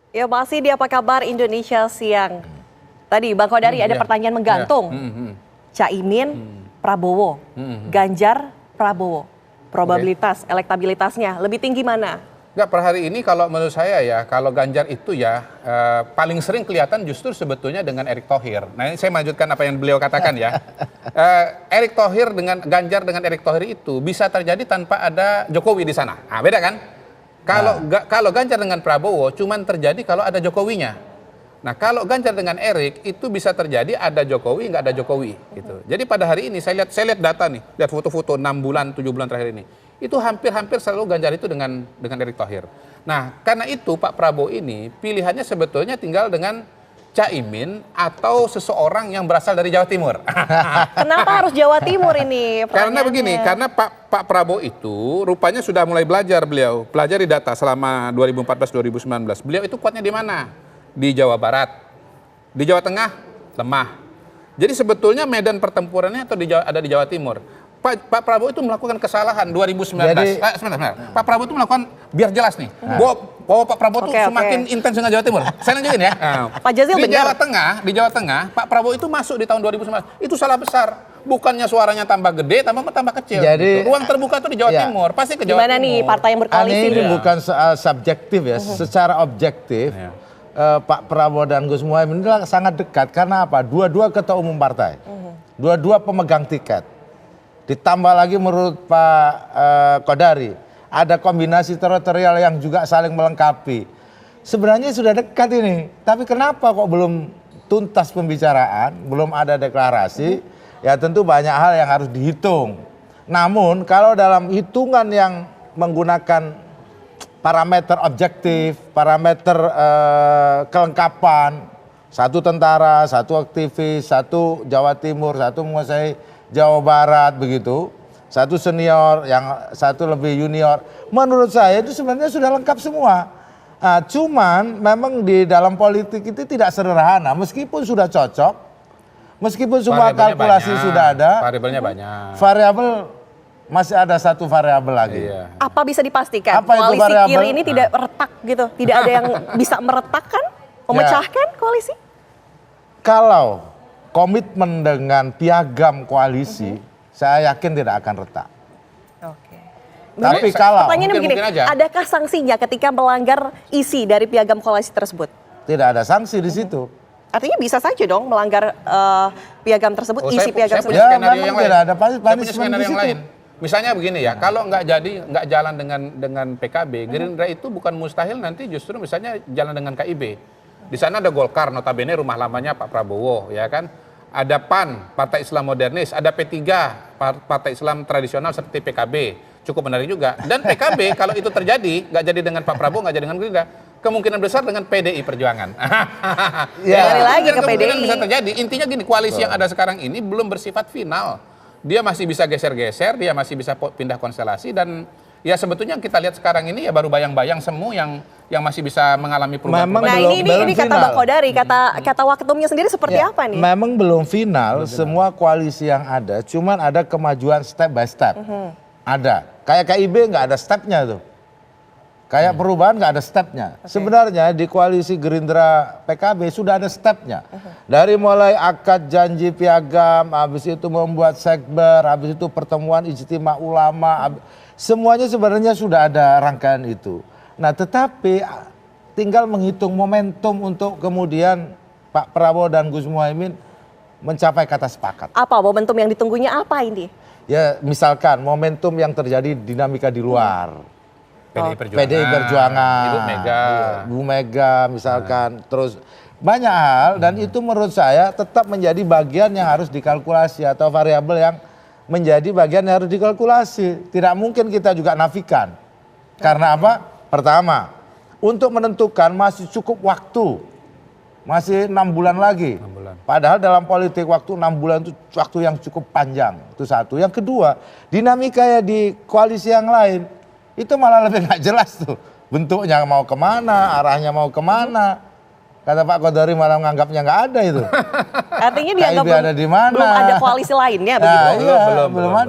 Ya masih di Apa Kabar Indonesia Siang. Tadi Bang Kodari ada pertanyaan menggantung. Caimin, Prabowo, Ganjar, Prabowo. Probabilitas, elektabilitasnya lebih tinggi mana? Enggak, per hari ini kalau menurut saya ya, kalau Ganjar itu ya paling sering kelihatan justru sebetulnya dengan Erick Thohir. Nah ini saya lanjutkan apa yang beliau katakan ya. Erick Thohir dengan Ganjar dengan Erick Thohir itu bisa terjadi tanpa ada Jokowi di sana. Nah beda kan? Kalau Ganjar dengan Prabowo cuman terjadi kalau ada Jokowinya. Nah kalau Ganjar dengan Erick itu bisa terjadi ada Jokowi nggak ada Jokowi gitu. Jadi pada hari ini saya lihat data nih, lihat foto-foto 6 bulan 7 bulan terakhir ini. Itu hampir selalu Ganjar itu dengan Erick Thohir. Nah karena itu Pak Prabowo ini pilihannya sebetulnya tinggal dengan Caimin atau seseorang yang berasal dari Jawa Timur. Kenapa harus Jawa Timur ini? Karena begini, karena Pak Prabowo itu rupanya sudah mulai belajar pelajari data selama 2014-2019. Beliau itu kuatnya di mana? Di Jawa Barat, di Jawa Tengah lemah. Jadi sebetulnya medan pertempurannya ada di Jawa Timur. Pak Prabowo itu melakukan kesalahan 2019. Sebentar. Pak Prabowo itu melakukan, biar jelas nih, bahwa Pak Prabowo itu semakin intens dengan Jawa Timur. Saya lanjutin ya. Pak Jazil di Jawa Tengah, Pak Prabowo itu masuk di tahun 2019. Itu salah besar. Bukannya suaranya tambah gede, tambah kecil. Jadi, ruang terbuka itu di Jawa Timur, pasti ke Jawa Timur. Gimana nih partai yang berkoalisi? Ini bukan soal subjektif ya, secara objektif. Pak Prabowo dan Gus Muhaimin ini sangat dekat karena apa? Dua-dua ketua umum partai, dua-dua pemegang tiket. Ditambah lagi menurut Pak Kodari ada kombinasi teritorial yang juga saling melengkapi. Sebenarnya sudah dekat ini, tapi kenapa kok belum tuntas pembicaraan, belum ada deklarasi? Ya tentu banyak hal yang harus dihitung. Namun kalau dalam hitungan yang menggunakan parameter objektif, parameter kelengkapan, satu tentara, satu aktivis, satu Jawa Timur, satu menguasai Jawa Barat begitu, satu senior, yang satu lebih junior. Menurut saya itu sebenarnya sudah lengkap semua. Nah, cuman memang di dalam politik itu tidak sederhana, meskipun sudah cocok, meskipun semua kalkulasi sudah ada, variabelnya banyak. Variabel masih ada satu variabel lagi. Iya. Apa bisa dipastikan? Apa itu koalisi variabel? kiri ini tidak retak gitu? Tidak ada yang bisa meretakkan, memecahkan koalisi? Kalau komitmen dengan piagam koalisi, saya yakin tidak akan retak. Oke. Tapi kalau Pertanyaannya begini, adakah sanksinya ketika melanggar isi dari piagam koalisi tersebut? tidak ada sanksi di situ. Artinya bisa saja dong melanggar piagam tersebut, isi piagam tersebut. Ya memang tidak ada punishment di situ. Misalnya begini ya, kalau nggak jalan dengan PKB, Gerindra itu bukan mustahil nanti justru misalnya jalan dengan KIB. Di sana ada Golkar, notabene rumah lamanya Pak Prabowo, ya kan? Ada PAN, Partai Islam Modernis, ada P3, Partai Islam Tradisional seperti PKB. Cukup menarik juga. Dan PKB kalau itu terjadi, nggak jadi dengan Pak Prabowo, nggak jadi dengan Gerindra, kemungkinan besar dengan PDI Perjuangan. Kembali lagi ke PDI. Bisa terjadi. Intinya gini, koalisi yang ada sekarang ini belum bersifat final. Dia masih bisa geser-geser, dia masih bisa pindah konstelasi, dan ya sebetulnya yang kita lihat sekarang ini ya baru bayang-bayang semu yang masih bisa mengalami perubahan. Nah ini kata Bang Kodari, kata waketumnya sendiri seperti apa nih? Memang belum final semua koalisi yang ada, cuman ada kemajuan step by step. Ada, kayak KIB nggak ada stepnya tuh. Kayak perubahan nggak ada stepnya. Sebenarnya di koalisi Gerindra PKB sudah ada stepnya. Dari mulai akad janji piagam, habis itu membuat sekber, habis itu pertemuan ijtima ulama, semuanya sebenarnya sudah ada rangkaian itu. Nah tetapi tinggal menghitung momentum untuk kemudian Pak Prabowo dan Gus Muhaimin mencapai kata sepakat. Apa momentum yang ditunggunya apa ini? Ya misalkan momentum yang terjadi dinamika di luar. PDI Perjuangan, Bu Mega misalkan, terus banyak hal, dan itu menurut saya tetap menjadi bagian yang harus dikalkulasi atau variabel yang menjadi bagian yang harus dikalkulasi. Tidak mungkin kita juga nafikan. Karena apa? Pertama, untuk menentukan masih cukup waktu, masih 6 bulan lagi. 6 bulan. Padahal dalam politik waktu 6 bulan itu waktu yang cukup panjang. Itu satu. Yang kedua, dinamika ya di koalisi yang lain itu malah lebih nggak jelas tuh, bentuknya mau kemana, arahnya mau kemana. Kata Pak Kodari malah menganggapnya nggak ada itu. Artinya dianggap ada di mana? Belum ada koalisi lainnya begitu. Iya, belum ada.